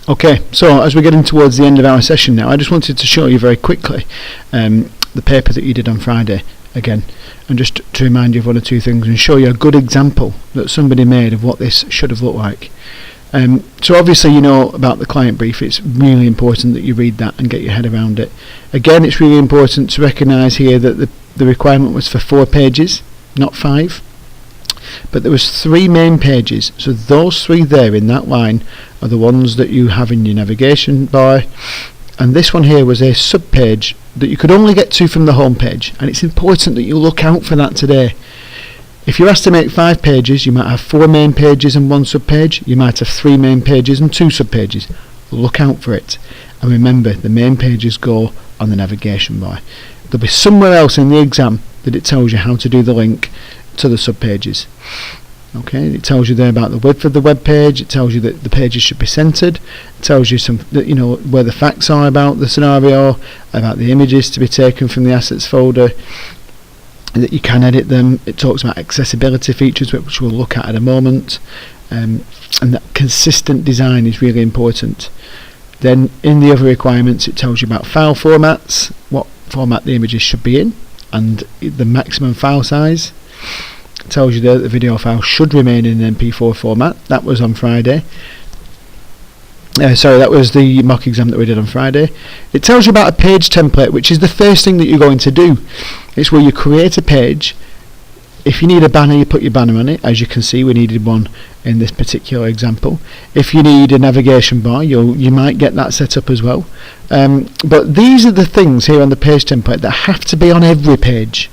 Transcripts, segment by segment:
Okay, so as we're getting towards the end of our session now, I just wanted to show you very quickly the paper that you did on Friday again, and just to remind you of one or two things and show you a good example that somebody made of what this should have looked like. So obviously you know about the client brief. It's really important that you read that and get your head around it. Again, it's really important to recognise here that the requirement was for 4 pages, not 5. But there was 3 main pages, so those 3 there in that line are the ones that you have in your navigation bar, and this one here was a sub-page that you could only get to from the home page, and it's important that you look out for that today. If you're asked to make 5 pages, you might have 4 main pages and 1 sub-page. You might have 3 main pages and 2 sub-pages. Look out for it, and remember, the main pages go on the navigation bar. There'll be somewhere else in the exam that it tells you how to do the link to the sub-pages. Okay, it tells you there about the width of the web page. It tells you that the pages should be centered. It tells you where the facts are about the scenario, about the images to be taken from the assets folder, that you can edit them. It talks about accessibility features, which we'll look at in a moment, and that consistent design is really important. Then in the other requirements, it tells you about file formats, what format the images should be in, and the maximum file size. It tells you that the video file should remain in an MP4 format. That was on Friday. That was the mock exam that we did on Friday. It tells you about a page template, which is the first thing that you're going to do. It's where you create a page. If you need a banner, you put your banner on it. As you can see, we needed one in this particular example. If you need a navigation bar, you might get that set up as well. But these are the things here on the page template that have to be on every page.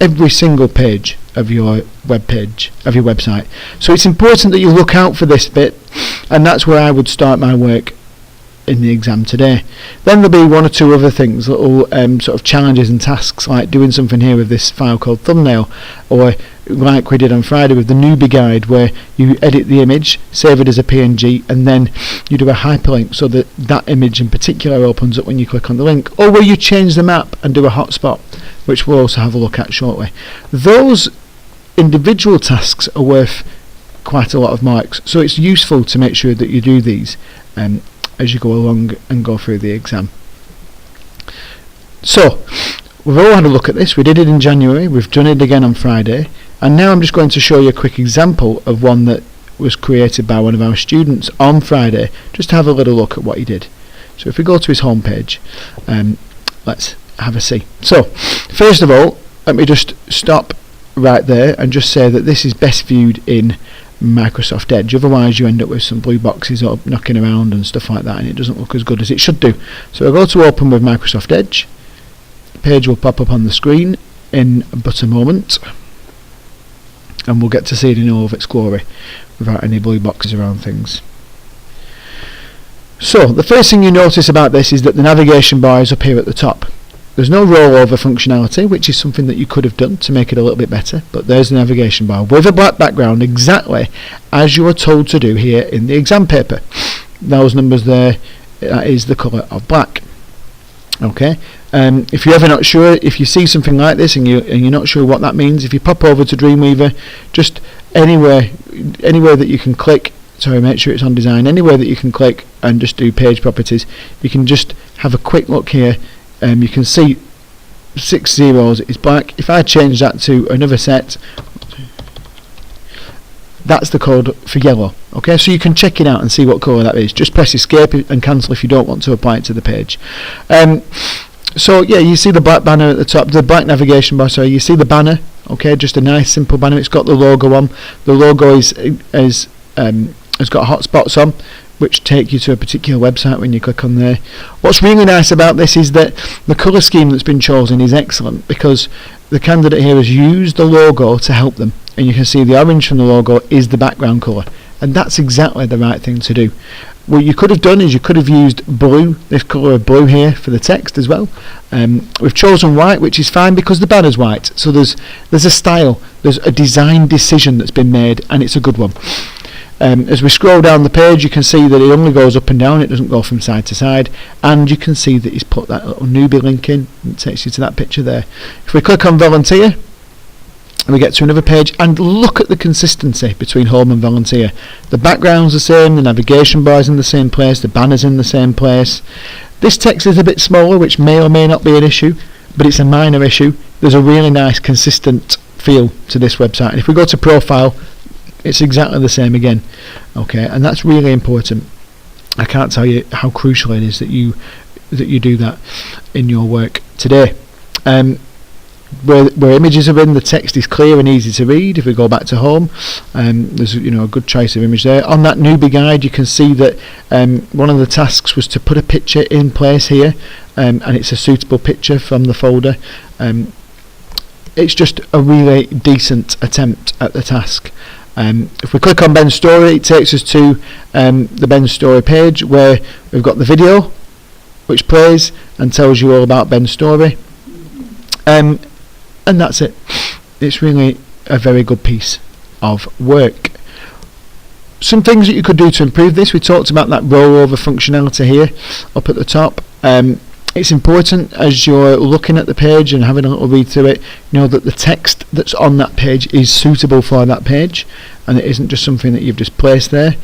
Every single page of your web page, of your website. So it's important that you look out for this bit, and that's where I would start my work in the exam today. Then there'll be 1 or 2 other things, little sort of challenges and tasks, like doing something here with this file called thumbnail, or like we did on Friday with the newbie guide, where you edit the image, save it as a PNG, and then you do a hyperlink so that that image in particular opens up when you click on the link, or where you change the map and do a hotspot, which we'll also have a look at shortly. Those individual tasks are worth quite a lot of marks, so it's useful to make sure that you do these as you go along and go through the exam. So we've all had a look at this. We did it in January, we've done it again on Friday, and now I'm just going to show you a quick example of one that was created by one of our students on Friday, just to have a little look at what he did. So if we go to his home page, let's have a see. So first of all, let me just stop right there and just say that this is best viewed in Microsoft Edge, otherwise you end up with some blue boxes up knocking around and stuff like that, and it doesn't look as good as it should do. So I'll go to open with Microsoft Edge. The page will pop up on the screen in but a moment, and we'll get to see it in all of its glory without any blue boxes around things. So the first thing you notice about this is that the navigation bar is up here at the top. There's no rollover functionality, which is something that you could have done to make it a little bit better, but there's the navigation bar with a black background, exactly as you are told to do here in the exam paper. Those numbers there, that is the colour of black. Okay, if you're ever not sure, if you see something like this and you're not sure what that means, if you pop over to Dreamweaver, just anywhere that you can click, sorry, make sure it's on design, anywhere that you can click and just do page properties, you can just have a quick look here. You can see 6 zeros is black. If I change that to another set, that's the code for yellow. Okay, so you can check it out and see what colour that is. Just press escape and cancel if you don't want to apply it to the page. So yeah, you see the black banner at the top, the black navigation bar, sorry, you see the banner. Okay, just a nice simple banner. It's got the logo on. The logo has got hotspots on, which take you to a particular website when you click on there. What's really nice about this is that the colour scheme that's been chosen is excellent, because the candidate here has used the logo to help them, and you can see the orange from the logo is the background colour, and that's exactly the right thing to do. What you could have done is you could have used blue, this colour of blue here, for the text as well. We've chosen white, which is fine because the banner's white, so there's a style, there's a design decision that's been made, and it's a good one. As we scroll down the page, you can see that it only goes up and down, it doesn't go from side to side, and you can see that he's put that little newbie link in, and it takes you to that picture there. If we click on volunteer, and we get to another page, and look at the consistency between home and volunteer. The background's the same, the navigation bar's in the same place, the banner's in the same place. This text is a bit smaller, which may or may not be an issue, but it's a minor issue. There's a really nice consistent feel to this website, and if we go to profile, it's exactly the same again. Okay, and that's really important. I can't tell you how crucial it is that you do that in your work today. Where images are in, the text is clear and easy to read. If we go back to home, there's a good choice of image there. On that newbie guide, you can see that one of the tasks was to put a picture in place here, and it's a suitable picture from the folder. It's just a really decent attempt at the task. If we click on Ben's story, it takes us to the Ben's story page, where we've got the video which plays and tells you all about Ben's story. And that's it. It's really a very good piece of work. Some things that you could do to improve this. We talked about that rollover functionality here up at the top. It's important as you're looking at the page and having a little read through it, that the text that's on that page is suitable for that page, and it isn't just something that you've just placed there.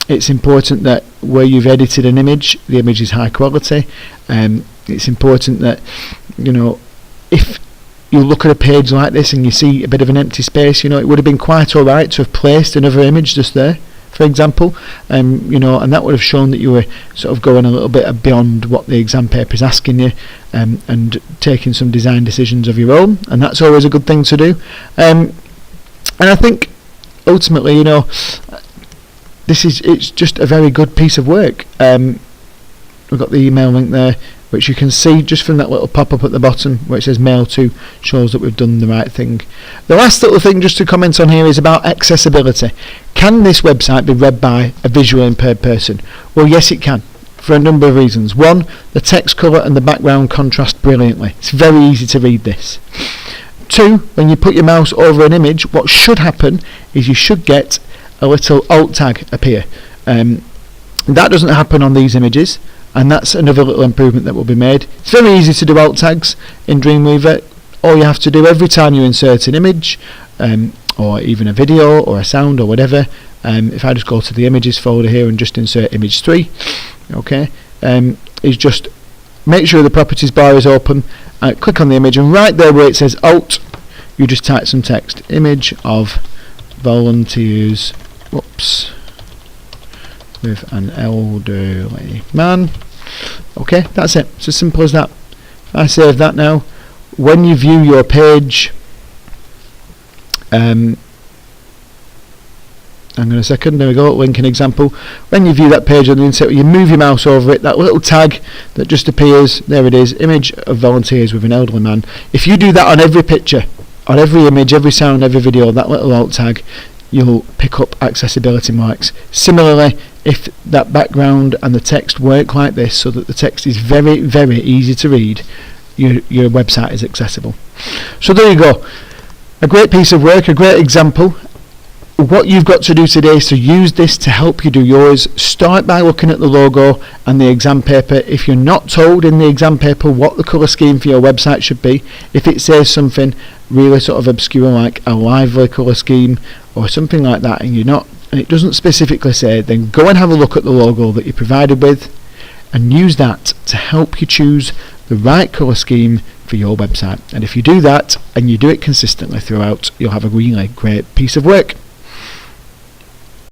It's important that where you've edited an image, the image is high quality. It's important that if you look at a page like this and you see a bit of an empty space, it would have been quite alright to have placed another image just there, for example, and that would have shown that you were sort of going a little bit beyond what the exam paper is asking you, and taking some design decisions of your own, and that's always a good thing to do. And I think ultimately, it's just a very good piece of work. We've got the email link there, which you can see just from that little pop-up at the bottom where it says mail to, shows that we've done the right thing. The last little thing just to comment on here is about accessibility. Can this website be read by a visually impaired person? Well, yes it can, for a number of reasons. One, the text colour and the background contrast brilliantly. It's very easy to read this. Two, when you put your mouse over an image, what should happen is you should get a little alt tag appear. That doesn't happen on these images, and that's another little improvement that will be made. It's very easy to do alt tags in Dreamweaver. All you have to do every time you insert an image, or even a video or a sound or whatever, if I just go to the images folder here and just insert image 3, okay, is just make sure the properties bar is open, click on the image, and right there where it says alt, you just type some text, image of volunteers, with an elderly man. Okay, that's it. It's as simple as that. I save that now. When you view your page, hang on a second, there we go, link an example. When you view that page on the insert, you move your mouse over it, that little tag that just appears, there it is, image of volunteers with an elderly man. If you do that on every picture, on every image, every sound, every video, that little alt tag, you'll pick up accessibility marks. Similarly, if that background and the text work like this, so that the text is very, very easy to read, your website is accessible. So there you go. A great piece of work, a great example. What you've got to do today is to use this to help you do yours. Start by looking at the logo and the exam paper. If you're not told in the exam paper what the colour scheme for your website should be, if it says something really sort of obscure like a lively colour scheme or something like that, and it doesn't specifically say, then go and have a look at the logo that you're provided with and use that to help you choose the right colour scheme for your website. And if you do that and you do it consistently throughout, you'll have a really great piece of work.